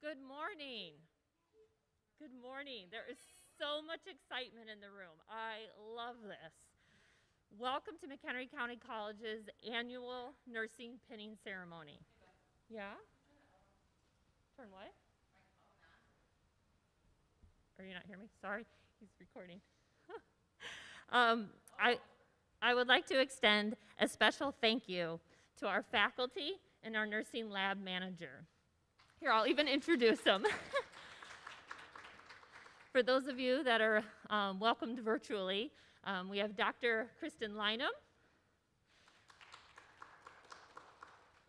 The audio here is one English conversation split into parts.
Good morning. Good morning. There is so much excitement in the room. I love this. Welcome to McHenry County College's annual nursing pinning ceremony. Yeah? Turn what? Are you not hearing me? Sorry, he's recording. I would like to extend a special thank you to our faculty and our nursing lab manager. Here, I'll even introduce them. For those of you that are welcomed virtually, we have Dr. Kristen Lynham,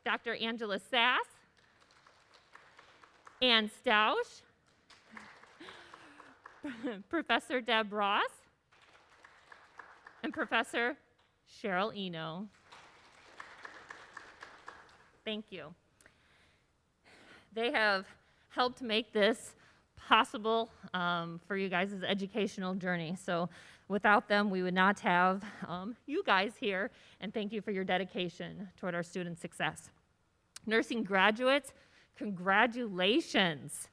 Dr. Angela Sass, Ann Stausch, Professor Deb Ross, and Professor Cheryl Eno. Thank you. They have helped make this possible for you guys' educational journey. So without them, we would not have you guys here, and thank you for your dedication toward our student success. Nursing graduates, congratulations.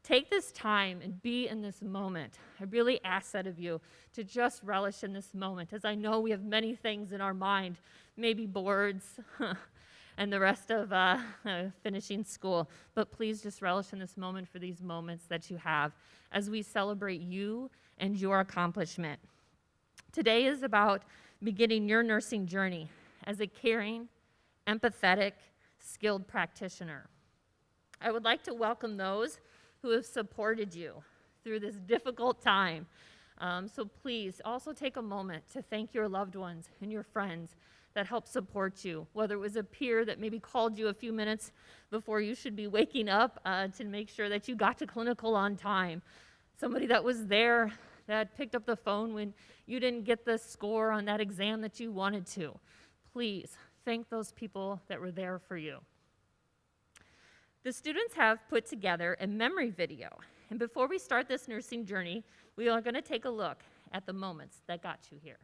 Take this time and be in this moment. I really ask that of you to just relish in this moment, as I know we have many things in our mind, maybe boards, and the rest of finishing school. But please just relish in this moment for these moments that you have as we celebrate you and your accomplishment. Today is about beginning your nursing journey as a caring, empathetic, skilled practitioner. I would like to welcome those who have supported you through this difficult time. So please also take a moment to thank your loved ones and your friends that helped support you, whether it was a peer that maybe called you a few minutes before you should be waking up to make sure that you got to clinical on time, somebody that was there that picked up the phone when you didn't get the score on that exam that you wanted to. Please thank those people that were there for you. The students have put together a memory video, and before we start this nursing journey, we are going to take a look at the moments that got you here.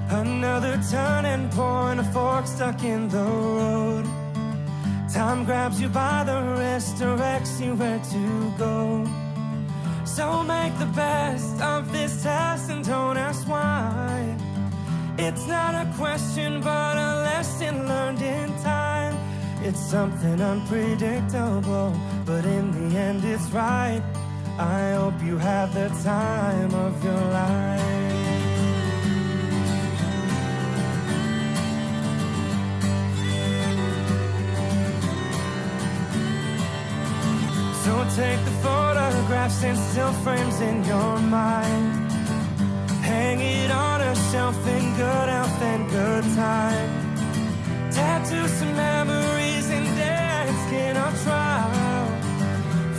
Another turning point, a fork stuck in the road. Time grabs you by the wrist, directs you where to go. So make the best of this test and don't ask why. It's not a question but a lesson learned in time. It's something unpredictable, but in the end it's right. I hope you have the time of your life. So take the photographs and still frames in your mind. Hang it on a shelf in good health and good time. Tattoo some memories and dead skin on trial.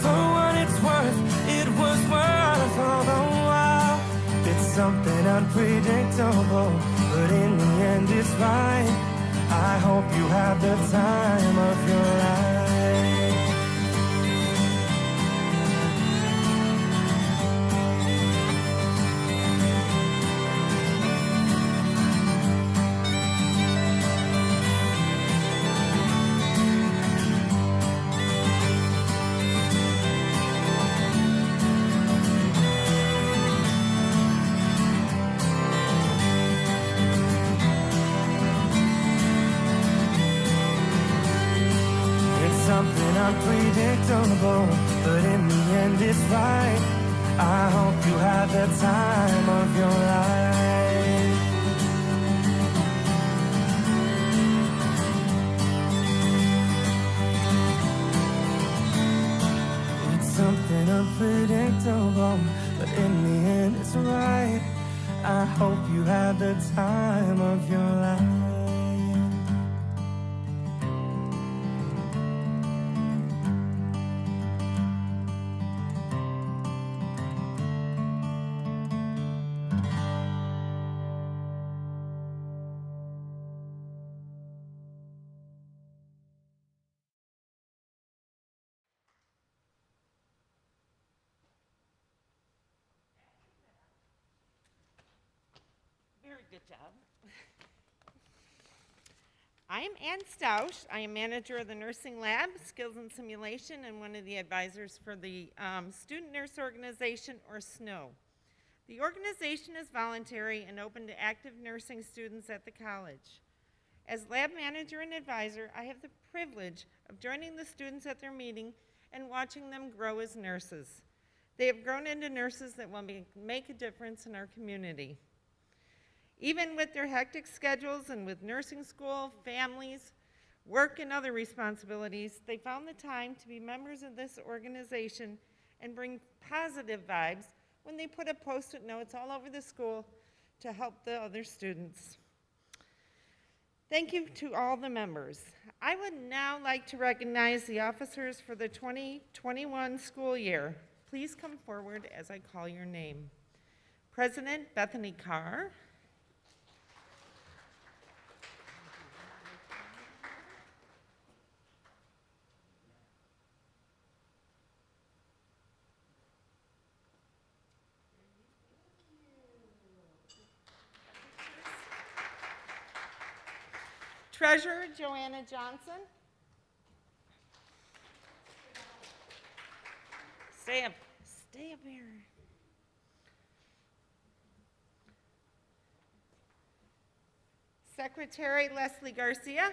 For what it's worth, it was worth all the while. It's something unpredictable, but in the end it's right. I hope you have the time of your life. Something unpredictable, but in the end it's right. I hope you have the time of your life. It's something unpredictable, but in the end it's right. I hope you have the time of your life. Good job. I am Ann Stausch. I am manager of the Nursing Lab, Skills and Simulation, and one of the advisors for the Student Nurse Organization, or SNO. The organization is voluntary and open to active nursing students at the college. As lab manager and advisor, I have the privilege of joining the students at their meeting and watching them grow as nurses. They have grown into nurses that will make a difference in our community. Even with their hectic schedules and with nursing school, families, work, and other responsibilities, they found the time to be members of this organization and bring positive vibes when they put up post-it notes all over the school to help the other students. Thank you to all the members. I would now like to recognize the officers for the 2021 school year. Please come forward as I call your name. President Bethany Carr. Treasurer Joanna Johnson. Stay up here. Secretary Leslie Garcia.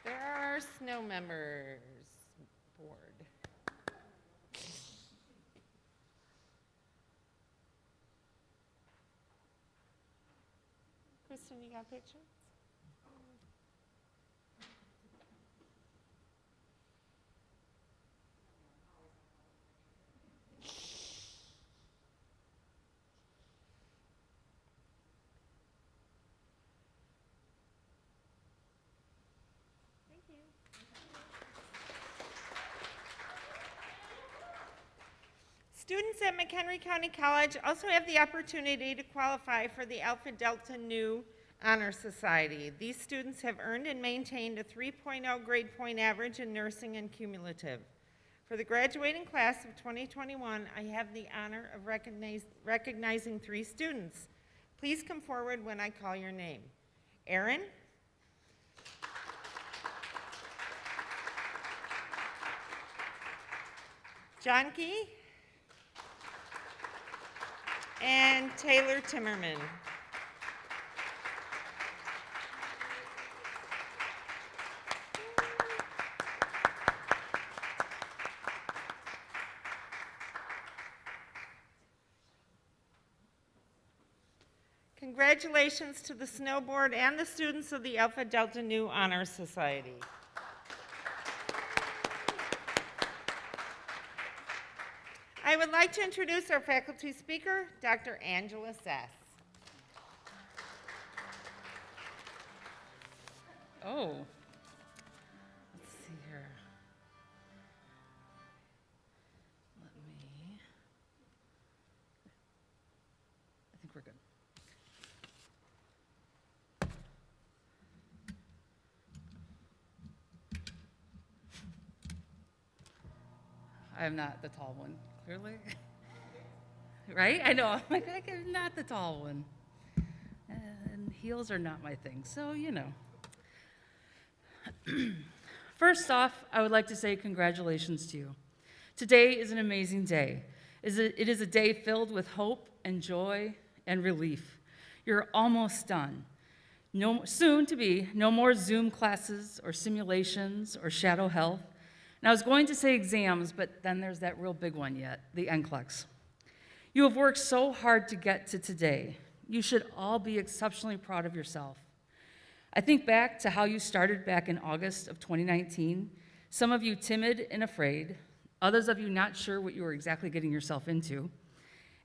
There are our SNO members board. Kristen, you got pictures? Thank you. Students at McHenry County College also have the opportunity to qualify for the Alpha Delta Nu Honor Society. These students have earned and maintained a 3.0 grade point average in nursing and cumulative. For the graduating class of 2021, I have the honor of recognizing 3 students. Please come forward when I call your name. Aaron, John Key, and Taylor Timmerman. Congratulations to the SNO Board and the students of the Alpha Delta Nu Honor Society. I would like to introduce our faculty speaker, Dr. Angela Sass. Oh, let's see here. I think we're good. I am not the tall one, clearly. Right? I know, I'm like, I'm not the tall one. And heels are not my thing, so you know. First off, I would like to say congratulations to you. Today is an amazing day. It is a day filled with hope and joy and relief. You're almost done. Soon to be, no more Zoom classes or simulations or shadow health. And I was going to say exams, but then there's that real big one yet, the NCLEX. You have worked so hard to get to today. You should all be exceptionally proud of yourself. I think back to how you started back in August of 2019, some of you timid and afraid, others of you not sure what you were exactly getting yourself into,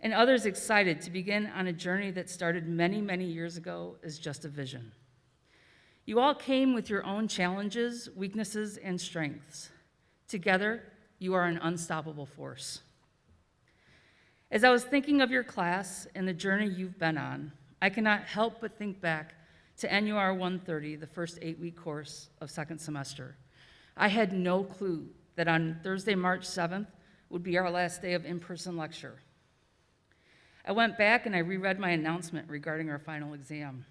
and others excited to begin on a journey that started many, many years ago as just a vision. You all came with your own challenges, weaknesses, and strengths. Together, you are an unstoppable force. As I was thinking of your class and the journey you've been on, I cannot help but think back to NUR 130, the first 8-week course of second semester. I had no clue that on Thursday, March 7th would be our last day of in-person lecture. I went back and I reread my announcement regarding our final exam.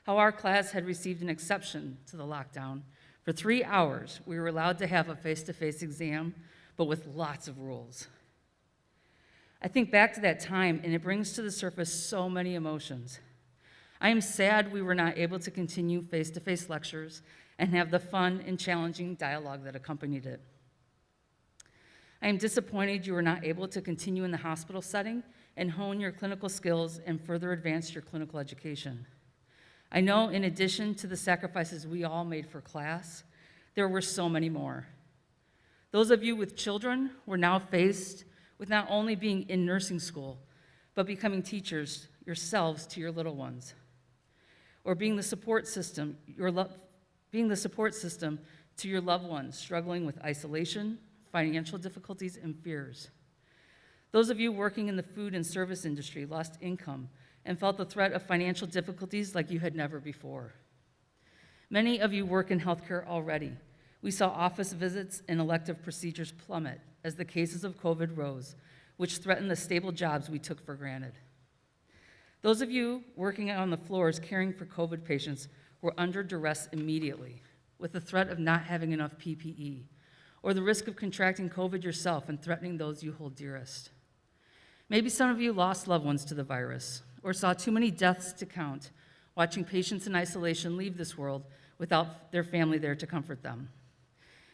How our class had received an exception to the lockdown. For 3 hours, we were allowed to have a face-to-face exam, but with lots of rules. I think back to that time, and it brings to the surface so many emotions. I am sad we were not able to continue face-to-face lectures and have the fun and challenging dialogue that accompanied it. I am disappointed you were not able to continue in the hospital setting and hone your clinical skills and further advance your clinical education. I know in addition to the sacrifices we all made for class, there were so many more. Those of you with children were now faced with not only being in nursing school, but becoming teachers yourselves to your little ones, or being the support system to your loved ones struggling with isolation, financial difficulties, and fears. Those of you working in the food and service industry lost income and felt the threat of financial difficulties like you had never before. Many of you work in healthcare already. We saw office visits and elective procedures plummet as the cases of COVID rose, which threatened the stable jobs we took for granted. Those of you working on the floors caring for COVID patients were under duress immediately, with the threat of not having enough PPE, or the risk of contracting COVID yourself and threatening those you hold dearest. Maybe some of you lost loved ones to the virus, or saw too many deaths to count, watching patients in isolation leave this world without their family there to comfort them.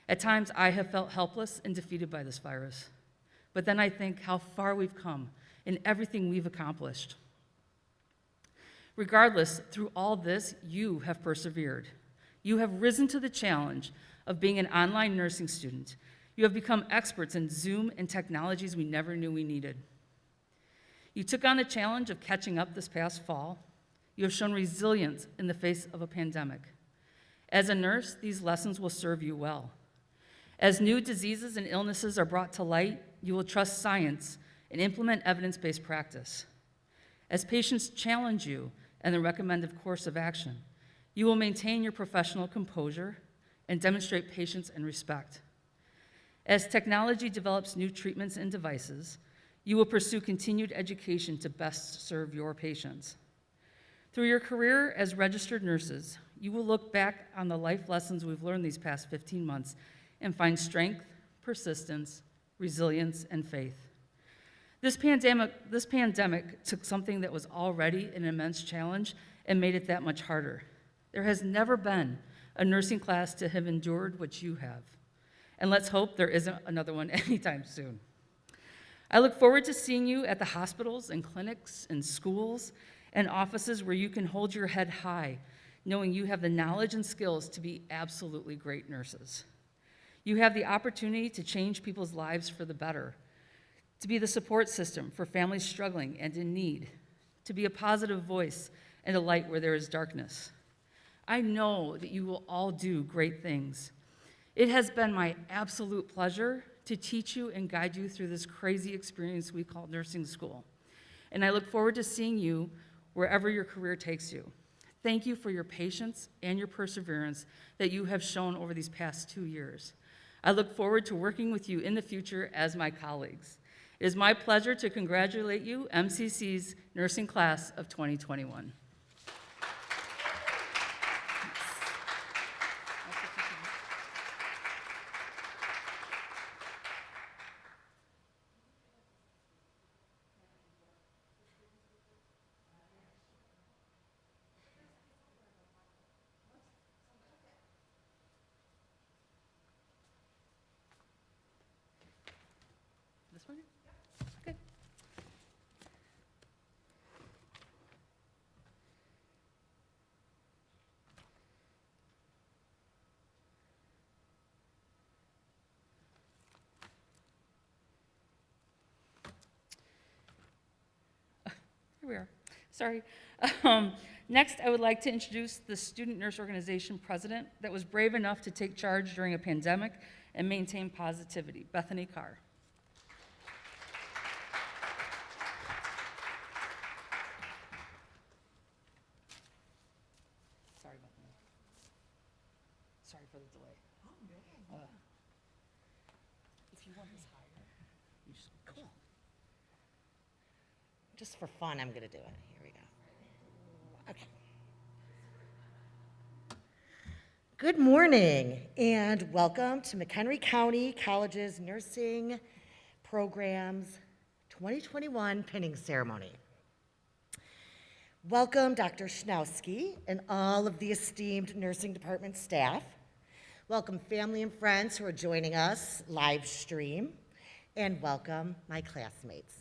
At times, I have felt helpless and defeated by this virus, but then I think how far we've come in everything we've accomplished. Regardless, through all this, you have persevered. You have risen to the challenge of being an online nursing student. You have become experts in Zoom and technologies we never knew we needed. You took on the challenge of catching up this past fall. You have shown resilience in the face of a pandemic. As a nurse, these lessons will serve you well. As new diseases and illnesses are brought to light, you will trust science and implement evidence-based practice. As patients challenge you and the recommended course of action, you will maintain your professional composure and demonstrate patience and respect. As technology develops new treatments and devices, you will pursue continued education to best serve your patients. Through your career as registered nurses, you will look back on the life lessons we've learned these past 15 months and find strength, persistence, resilience, and faith. This pandemic took something that was already an immense challenge and made it that much harder. There has never been a nursing class to have endured what you have. And let's hope there isn't another one anytime soon. I look forward to seeing you at the hospitals and clinics and schools and offices where you can hold your head high, knowing you have the knowledge and skills to be absolutely great nurses. You have the opportunity to change people's lives for the better, to be the support system for families struggling and in need, to be a positive voice and a light where there is darkness. I know that you will all do great things. It has been my absolute pleasure to teach you and guide you through this crazy experience we call nursing school. And I look forward to seeing you wherever your career takes you. Thank you for your patience and your perseverance that you have shown over these past 2 years. I look forward to working with you in the future as my colleagues. It is my pleasure to congratulate you, MCC's nursing class of 2021. This one? Okay. Here we are. Sorry. Next, I would like to introduce the Student Nurse Organization president that was brave enough to take charge during a pandemic and maintain positivity, Bethany Carr. Sorry, Bethany. Sorry for the delay. If you want this higher, you just cool. Just for fun, I'm going to do it. Here we go. Okay. Good morning, and welcome to McHenry County College's Nursing Program's 2021 pinning ceremony. Welcome, Dr. Schnowski and all of the esteemed nursing department staff. Welcome, family and friends who are joining us live stream, and welcome, my classmates.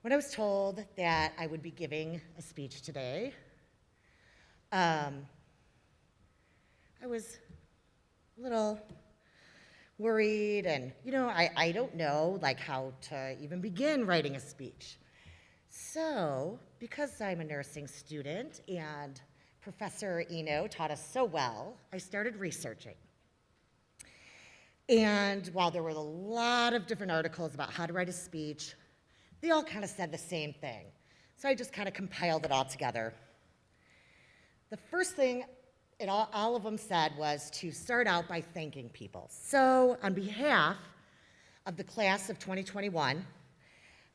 When I was told that I would be giving a speech today, I was a little worried, and I don't know how to even begin writing a speech. So, because I'm a nursing student and Professor Eno taught us so well, I started researching. And while there were a lot of different articles about how to write a speech, they all kind of said the same thing. So I just kind of compiled it all together. The first thing all of them said was to start out by thanking people. So on behalf of the class of 2021,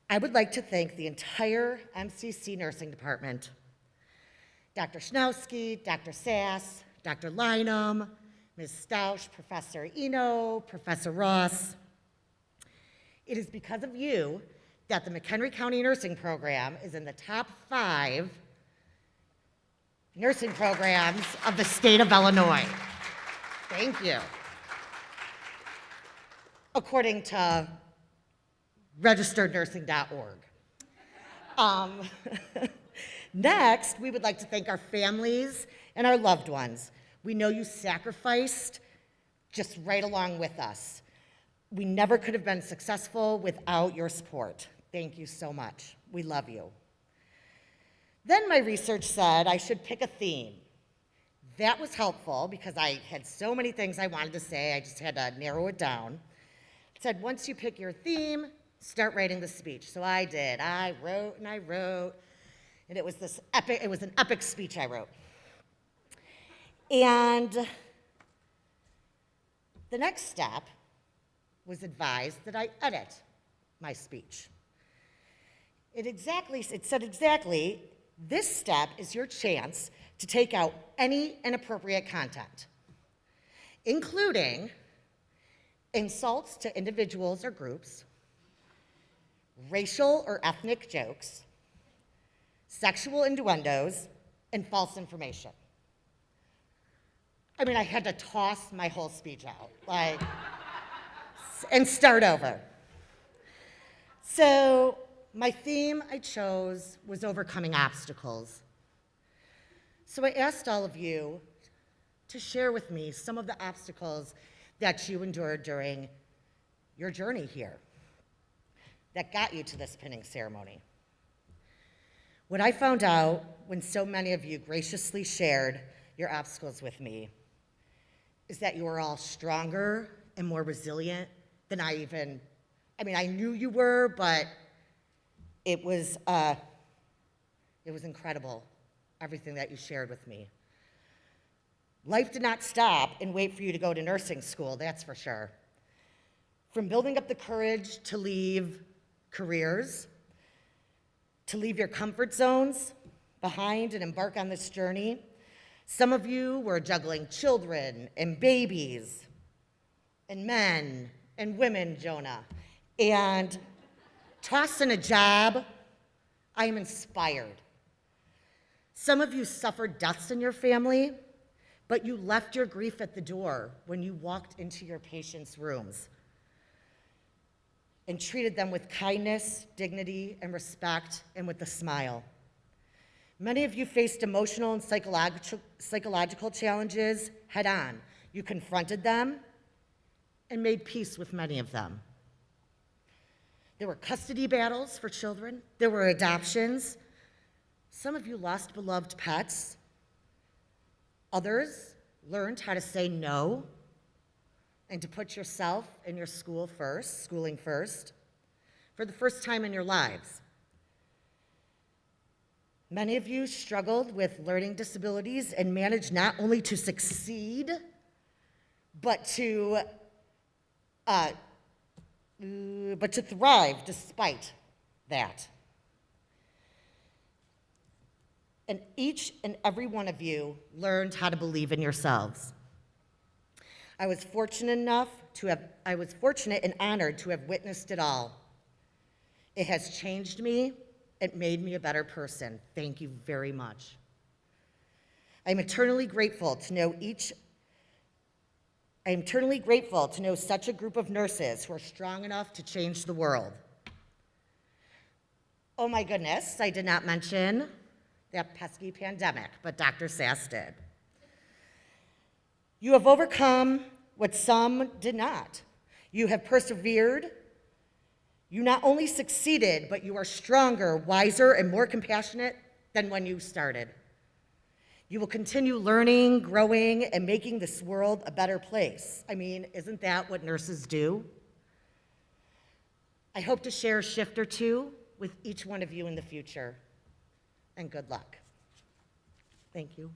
I would like to thank the entire MCC nursing department, Dr. Schnowski, Dr. Sass, Dr. Lynham, Ms. Stausch, Professor Eno, Professor Ross. It is because of you that the McHenry County Nursing Program is in the top 5 nursing programs of the state of Illinois. Thank you. According to registerednursing.org. Next, we would like to thank our families and our loved ones. We know you sacrificed just right along with us. We never could have been successful without your support. Thank you so much. We love you. Then my research said I should pick a theme. That was helpful because I had so many things I wanted to say, I just had to narrow it down. It said, once you pick your theme, start writing the speech. So I did. I wrote and I wrote, and it was an epic speech I wrote. And the next step was advised that I edit my speech. It said exactly, this step is your chance to take out any inappropriate content, including insults to individuals or groups, racial or ethnic jokes, sexual innuendos, and false information. I mean, I had to toss my whole speech out, and start over. So my theme I chose was overcoming obstacles. So I asked all of you to share with me some of the obstacles that you endured during your journey here that got you to this pinning ceremony. What I found out when so many of you graciously shared your obstacles with me is that you are all stronger and more resilient than I knew you were, but it was incredible, everything that you shared with me. Life did not stop and wait for you to go to nursing school, that's for sure. From building up the courage to leave careers, to leave your comfort zones behind and embark on this journey, some of you were juggling children and babies and men and women, Jonah, and tossed in a job. I am inspired. Some of you suffered deaths in your family, but you left your grief at the door when you walked into your patients' rooms and treated them with kindness, dignity, and respect, and with a smile. Many of you faced emotional and psychological challenges head on. You confronted them and made peace with many of them. There were custody battles for children. There were adoptions. Some of you lost beloved pets. Others learned how to say no and to put yourself and your schooling first, for the first time in your lives. Many of you struggled with learning disabilities and managed not only to succeed, but to thrive despite that. and each and every one of you learned how to believe in yourselves. I was fortunate and honored to have witnessed it all. It has changed me. It made me a better person. Thank you very much. I'm eternally grateful to know such a group of nurses who are strong enough to change the world. Oh my goodness, I did not mention that pesky pandemic, but Dr. Sass did. You have overcome what some did not. You have persevered. You not only succeeded, but you are stronger, wiser, and more compassionate than when you started. You will continue learning, growing, and making this world a better place. I mean, isn't that what nurses do? I hope to share a shift or two with each one of you in the future. And good luck. Thank you.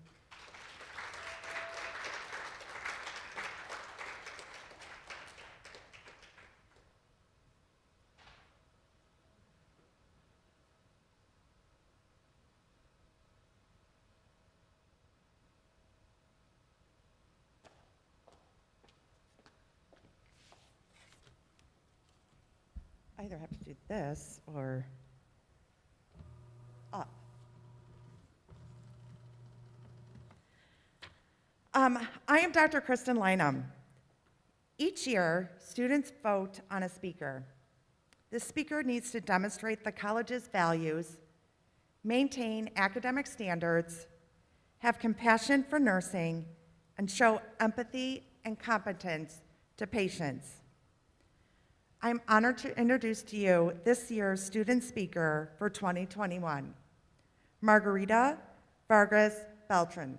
I either have to do this or up. I am Dr. Kristen Lynham. Each year, students vote on a speaker. This speaker needs to demonstrate the college's values, maintain academic standards, have compassion for nursing, and show empathy and competence to patients. I'm honored to introduce to you this year's student speaker for 2021, Margarita Vargas Beltran.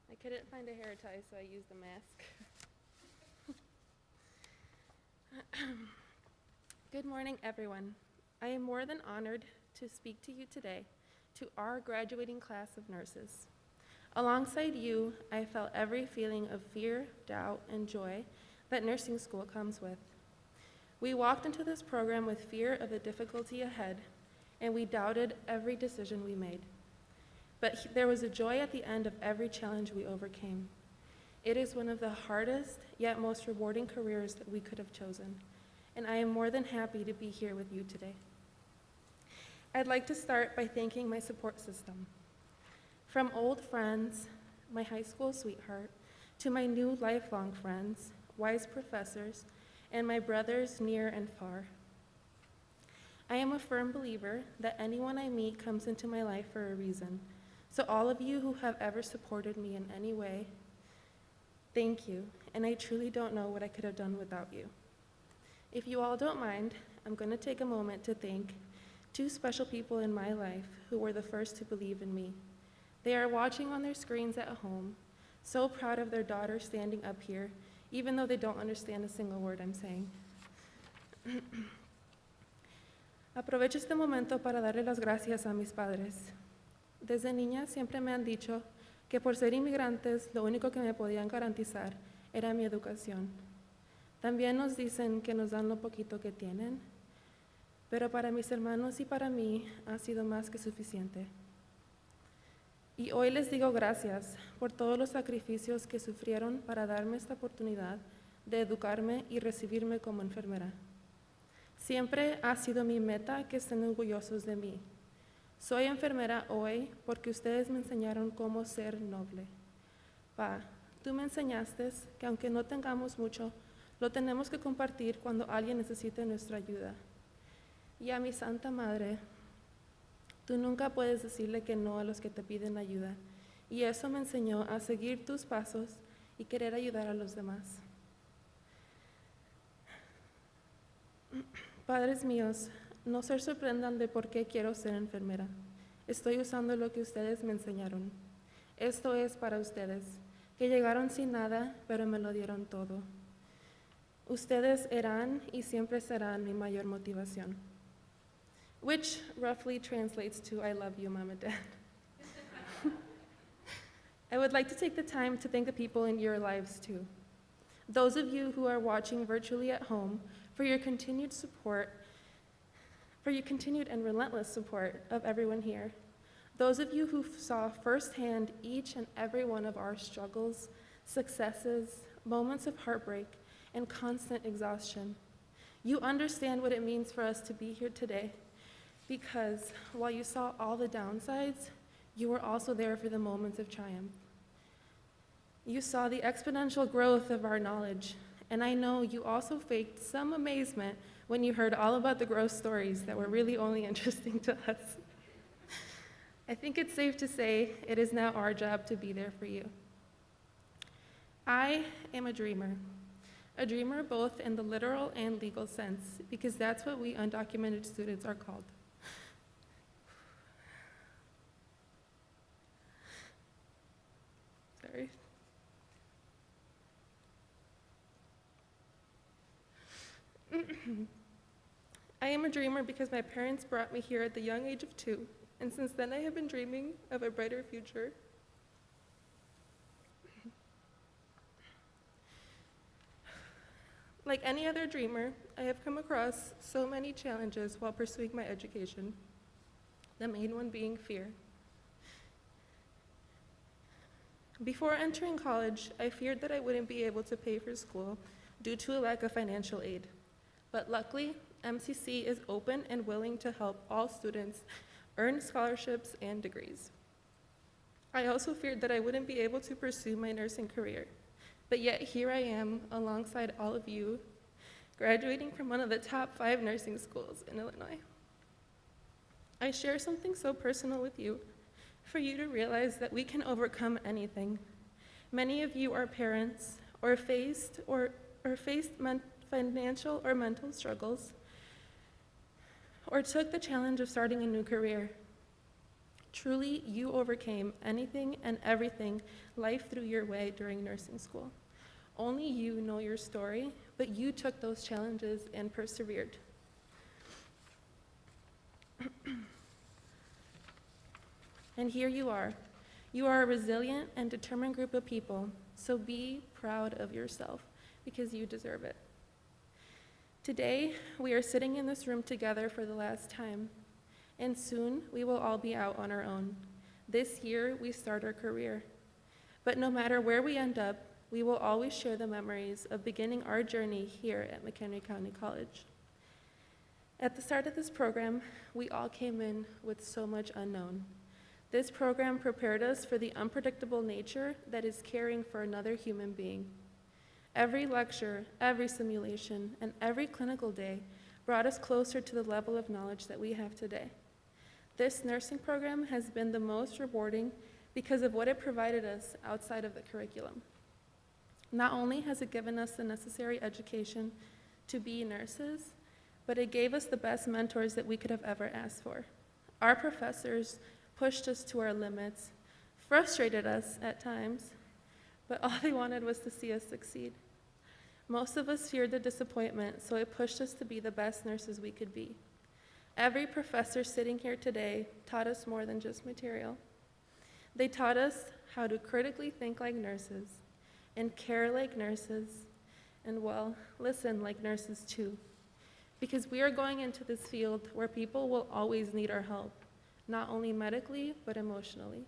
I couldn't find a hair tie, so I used a mask. Good morning, everyone. I am more than honored to speak to you today, to our graduating class of nurses. Alongside you, I felt every feeling of fear, doubt, and joy that nursing school comes with. We walked into this program with fear of the difficulty ahead, and we doubted every decision we made. But there was a joy at the end of every challenge we overcame. It is one of the hardest, yet most rewarding careers that we could have chosen, and I am more than happy to be here with you today. I'd like to start by thanking my support system. From old friends, my high school sweetheart, to my new lifelong friends, wise professors, and my brothers near and far. I am a firm believer that anyone I meet comes into my life for a reason. So all of you who have ever supported me in any way, thank you, and I truly don't know what I could have done without you. If you all don't mind, I'm going to take a moment to thank two special people in my life who were the first to believe in me. They are watching on their screens at home, so proud of their daughter standing up here, even though they don't understand a single word I'm saying. Aprovecho este momento para darle las gracias a mis padres. Desde niña siempre me han dicho que por ser inmigrantes lo único que me podían garantizar era mi educación. También nos dicen que nos dan lo poquito que tienen, pero para mis hermanos y para mí ha sido más que suficiente. Y hoy les digo gracias por todos los sacrificios que sufrieron para darme esta oportunidad de educarme y recibirme como enfermera. Siempre ha sido mi meta que estén orgullosos de mí. Soy enfermera hoy porque ustedes me enseñaron cómo ser noble. Pa, tú me enseñaste que aunque no tengamos mucho, lo tenemos que compartir cuando alguien necesite nuestra ayuda. Y a mi Santa Madre, tú nunca puedes decirle que no a los que te piden ayuda. Y eso me enseñó a seguir tus pasos y querer ayudar a los demás. Padres míos, no se sorprendan de por qué quiero ser enfermera. Estoy usando lo que ustedes me enseñaron. Esto es para ustedes, que llegaron sin nada, pero me lo dieron todo. Ustedes eran y siempre serán mi mayor motivación. Which roughly translates to, I love you, Mom and Dad. I would like to take the time to thank the people in your lives too. Those of you who are watching virtually at home, for your continued support, for your continued and relentless support of everyone here. Those of you who saw firsthand each and every one of our struggles, successes, moments of heartbreak, and constant exhaustion. You understand what it means for us to be here today, because while you saw all the downsides, you were also there for the moments of triumph. You saw the exponential growth of our knowledge, and I know you also faked some amazement when you heard all about the gross stories that were really only interesting to us. I think it's safe to say it is now our job to be there for you. I am a dreamer both in the literal and legal sense, because that's what we undocumented students are called. Sorry. I am a dreamer because my parents brought me here at the young age of 2, and since then I have been dreaming of a brighter future. Like any other dreamer, I have come across so many challenges while pursuing my education, the main one being fear. Before entering college, I feared that I wouldn't be able to pay for school due to a lack of financial aid. But luckily, MCC is open and willing to help all students earn scholarships and degrees. I also feared that I wouldn't be able to pursue my nursing career, but yet here I am alongside all of you, graduating from one of the top 5 nursing schools in Illinois. I share something so personal with you for you to realize that we can overcome anything. Many of you are parents or faced financial or mental struggles, or took the challenge of starting a new career. Truly, you overcame anything and everything life threw your way during nursing school. Only you know your story, but you took those challenges and persevered. And here you are. You are a resilient and determined group of people, so be proud of yourself because you deserve it. Today, we are sitting in this room together for the last time, and soon we will all be out on our own. This year, we start our career. But no matter where we end up, we will always share the memories of beginning our journey here at McHenry County College. At the start of this program, we all came in with so much unknown. This program prepared us for the unpredictable nature that is caring for another human being. Every lecture, every simulation, and every clinical day brought us closer to the level of knowledge that we have today. This nursing program has been the most rewarding because of what it provided us outside of the curriculum. Not only has it given us the necessary education to be nurses, but it gave us the best mentors that we could have ever asked for. Our professors pushed us to our limits, frustrated us at times, but all they wanted was to see us succeed. Most of us feared the disappointment, so it pushed us to be the best nurses we could be. Every professor sitting here today taught us more than just material. They taught us how to critically think like nurses, and care like nurses, and well, listen like nurses too. Because we are going into this field where people will always need our help, not only medically, but emotionally.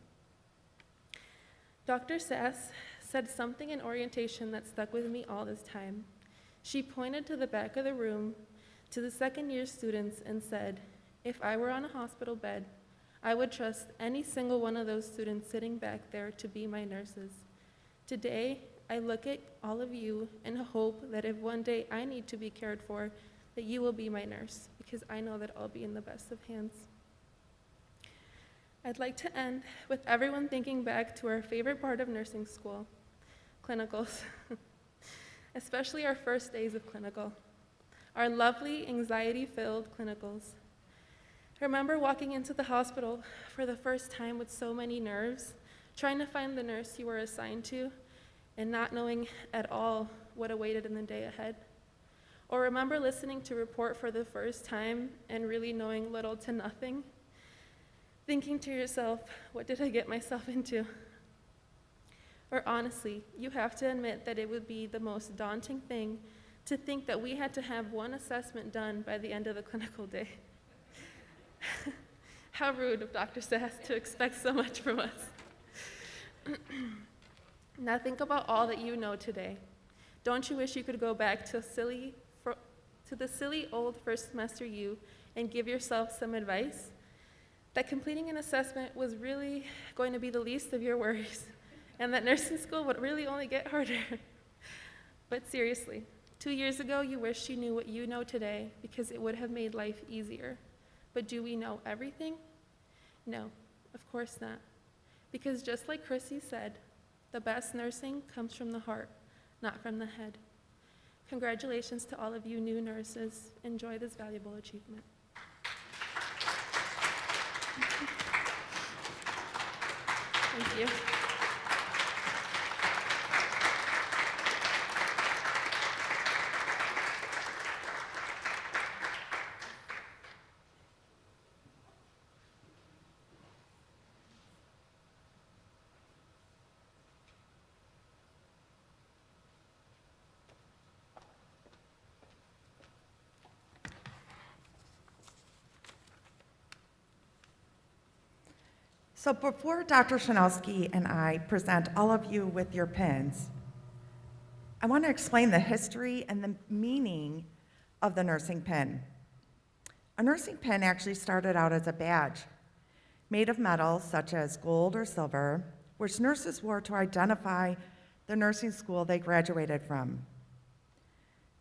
Dr. Sass said something in orientation that stuck with me all this time. She pointed to the back of the room to the second-year students and said, if I were on a hospital bed, I would trust any single one of those students sitting back there to be my nurses. Today, I look at all of you and hope that if one day I need to be cared for, that you will be my nurse, because I know that I'll be in the best of hands. I'd like to end with everyone thinking back to our favorite part of nursing school, clinicals, especially our first days of clinical, our lovely anxiety-filled clinicals. I remember walking into the hospital for the first time with so many nerves, trying to find the nurse you were assigned to and not knowing at all what awaited in the day ahead? Or remember listening to report for the first time and really knowing little to nothing? Thinking to yourself, what did I get myself into? Or honestly, you have to admit that it would be the most daunting thing to think that we had to have one assessment done by the end of the clinical day. How rude of Dr. Sass to expect so much from us. Now think about all that you know today. Don't you wish you could go back to the silly old first semester you and give yourself some advice? That completing an assessment was really going to be the least of your worries, and that nursing school would really only get harder. But seriously, 2 years ago you wished you knew what you know today because it would have made life easier. But do we know everything? No, of course not. Because just like Chrissy said, the best nursing comes from the heart, not from the head. Congratulations to all of you new nurses. Enjoy this valuable achievement. Thank you. So before Dr. Shanowski and I present all of you with your pins, I want to explain the history and the meaning of the nursing pin. A nursing pin actually started out as a badge made of metals such as gold or silver, which nurses wore to identify the nursing school they graduated from.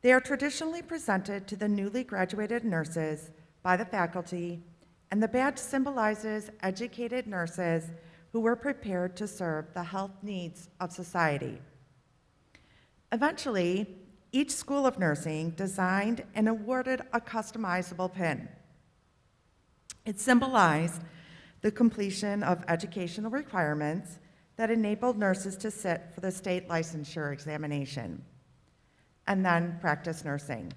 They are traditionally presented to the newly graduated nurses by the faculty, and the badge symbolizes educated nurses who were prepared to serve the health needs of society. Eventually, each school of nursing designed and awarded a customizable pin. It symbolized the completion of educational requirements that enabled nurses to sit for the state licensure examination and then practice nursing.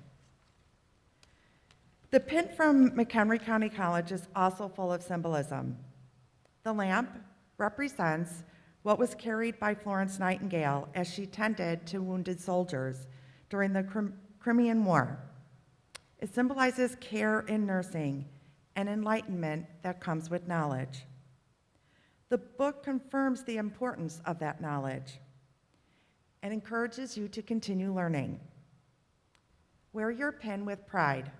The pin from McHenry County College is also full of symbolism. The lamp represents what was carried by Florence Nightingale as she tended to wounded soldiers during the Crimean War. It symbolizes care in nursing and enlightenment that comes with knowledge. The book confirms the importance of that knowledge and encourages you to continue learning. Wear your pin with pride.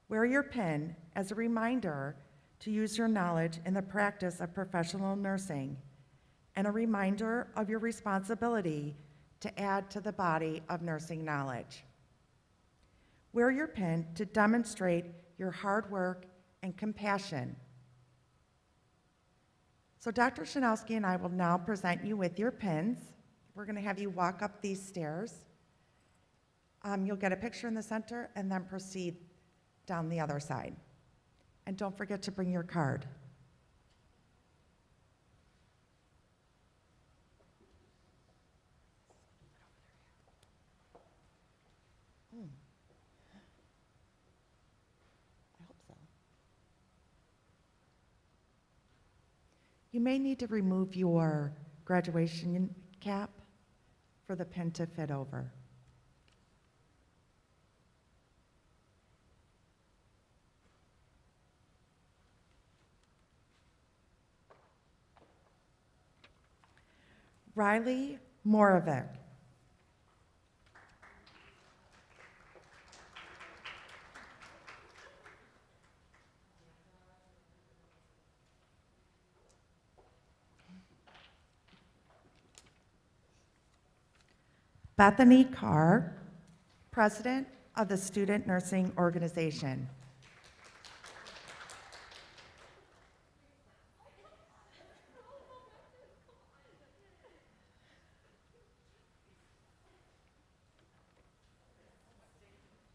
Wear your pin as a reminder to use your knowledge in the practice of professional nursing and a reminder of your responsibility to add to the body of nursing knowledge. Wear your pin to demonstrate your hard work and compassion. So Dr. Shanowski and I will now present you with your pins. We're going to have you walk up these stairs. You'll get a picture in the center and then proceed down the other side. And don't forget to bring your card. I hope so. You may need to remove your graduation cap for the pin to fit over. Riley Moravec. Bethany Carr, President of the Student Nursing Organization.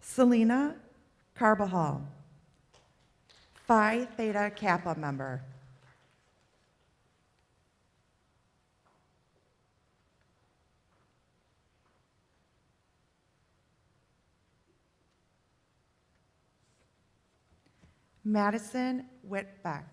Selena Carbajal, Phi Theta Kappa member. Madison Whitbeck.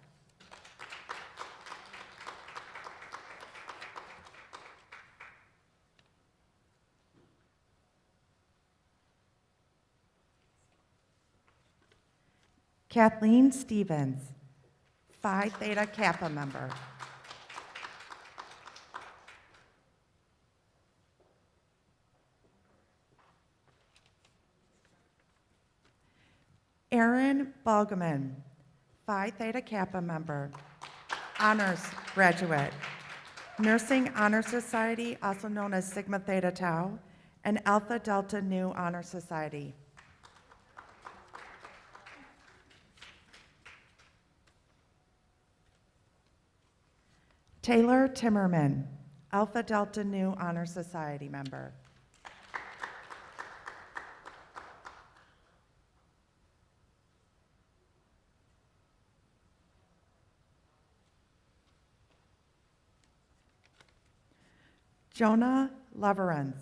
Kathleen Stevens, Phi Theta Kappa member. Erin Balgaman, Phi Theta Kappa member, honors graduate, Nursing Honor Society, also known as Sigma Theta Tau, and Alpha Delta Nu Honor Society. Taylor Timmerman, Alpha Delta Nu Honor Society member. Jonah Leverance.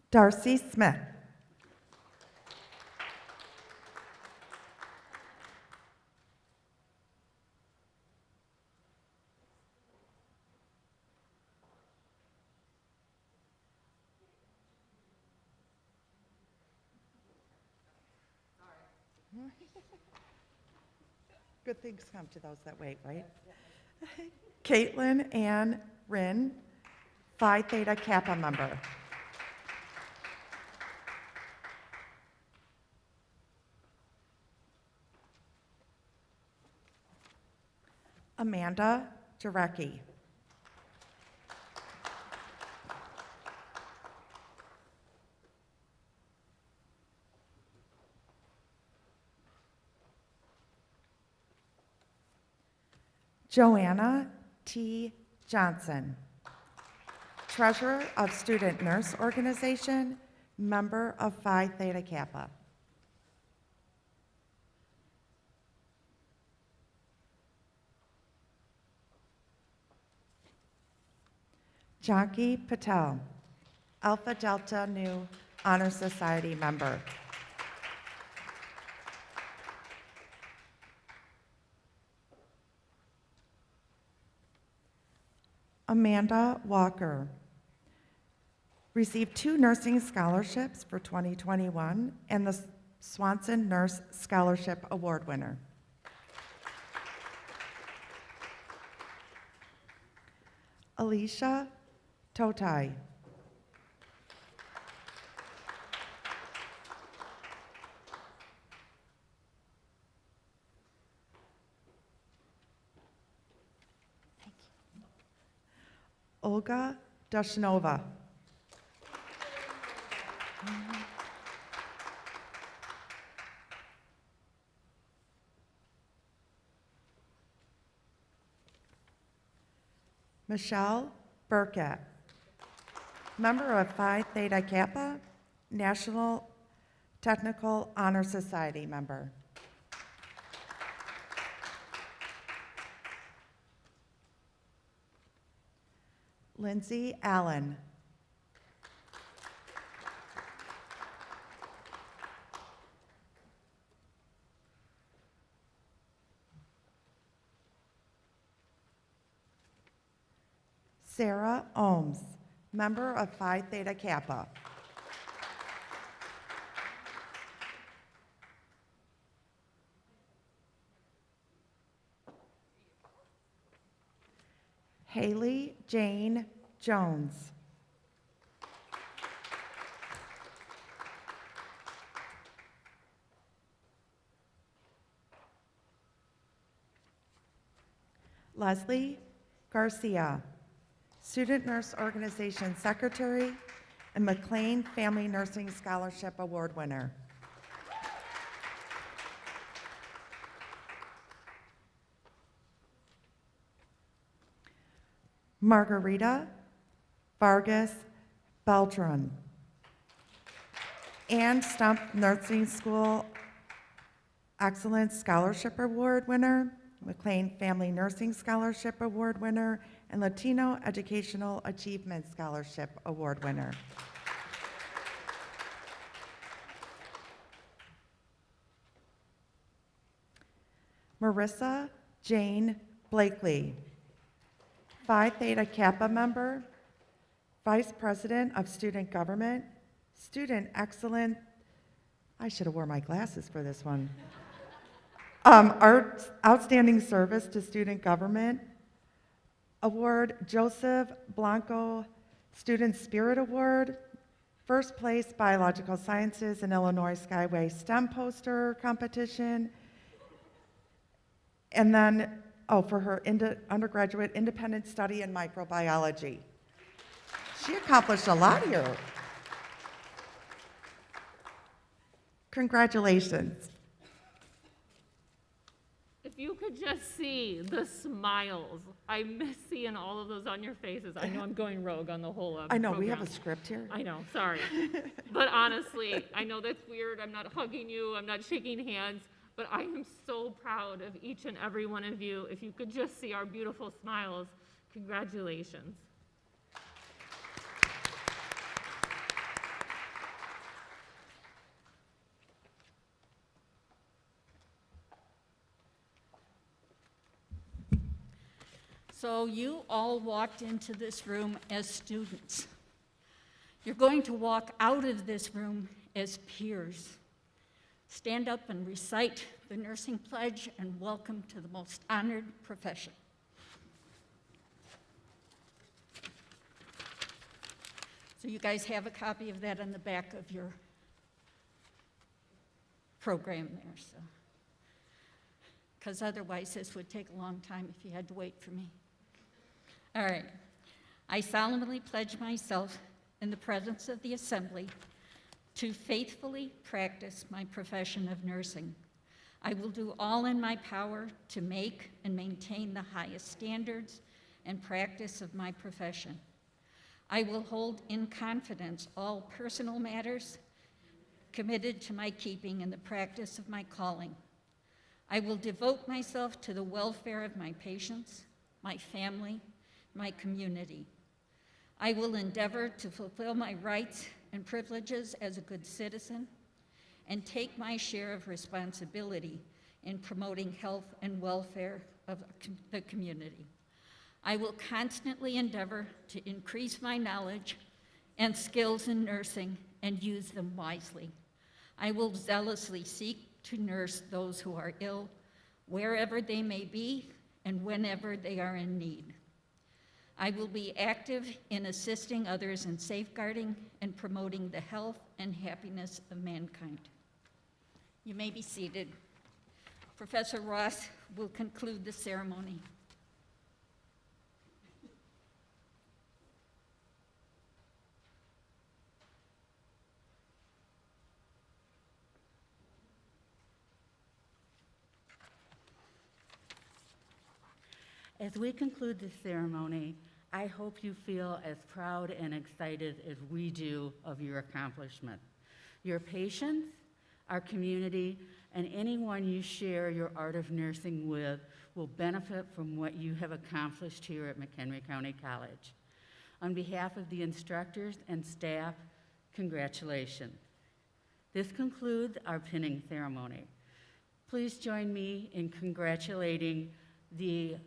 Darcy Smith. Good things come to those that wait, right? Caitlin Ann Rinn, Phi Theta Kappa member. Amanda Jarecki. Joanna T. Johnson, Treasurer of Student Nurse Organization, member of Phi Theta Kappa. Janki Patel, Alpha Delta Nu Honor Society member. Amanda Walker received 2 nursing scholarships for 2021 and the Swanson Nurse Scholarship Award winner. Alicia Totai. Olga Dushnova. Michelle Burkett, member of Phi Theta Kappa, National Technical Honor Society member. Lindsay Allen. Sarah Ohms, member of Phi Theta Kappa. Haley Jane Jones. Leslie Garcia, Student Nurse Organization Secretary and McLean Family Nursing Scholarship Award winner. Margarita Vargas Beltran. and Stump Nursing School Excellence Scholarship Award winner, McLean Family Nursing Scholarship Award winner, and Latino Educational Achievement Scholarship Award winner. Marissa Jane Blakely, Phi Theta Kappa member, Vice President of Student Government, Student Excellent, I should have worn my glasses for this one. Outstanding Service to Student Government Award, Joseph Blanco Student Spirit Award, first place Biological Sciences and Illinois Skyway STEM poster competition, and then, for her undergraduate independent study in microbiology. She accomplished a lot here. Congratulations. If you could just see the smiles. I miss seeing all of those on your faces. I know I'm going rogue on the whole I know, we have program. a script here. I know, sorry. But honestly, I know that's weird. I'm not hugging you. I'm not shaking hands. But I am so proud of each and every one of you. If you could just see our beautiful smiles, congratulations. So you all walked into this room as students. You're going to walk out of this room as peers. Stand up and recite the nursing pledge and welcome to the most honored profession. So you guys have a copy of that on the back of your program there. So, because otherwise this would take a long time if you had to wait for me. All right. I solemnly pledge myself in the presence of the assembly to faithfully practice my profession of nursing. I will do all in my power to make and maintain the highest standards and practice of my profession. I will hold in confidence all personal matters committed to my keeping in the practice of my calling. I will devote myself to the welfare of my patients, my family, my community. I will endeavor to fulfill my rights and privileges as a good citizen and take my share of responsibility in promoting health and welfare of the community. I will constantly endeavor to increase my knowledge and skills in nursing and use them wisely. I will zealously seek to nurse those who are ill, wherever they may be and whenever they are in need. I will be active in assisting others in safeguarding and promoting the health and happiness of mankind. You may be seated. Professor Ross will conclude the ceremony. As we conclude this ceremony, I hope you feel as proud and excited as we do of your accomplishment. Your patients, our community, and anyone you share your art of nursing with will benefit from what you have accomplished here at McHenry County College. On behalf of the instructors and staff, congratulations. This concludes our pinning ceremony. Please join me in congratulating the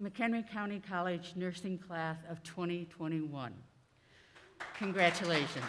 McHenry County College Nursing Class of 2021. Congratulations.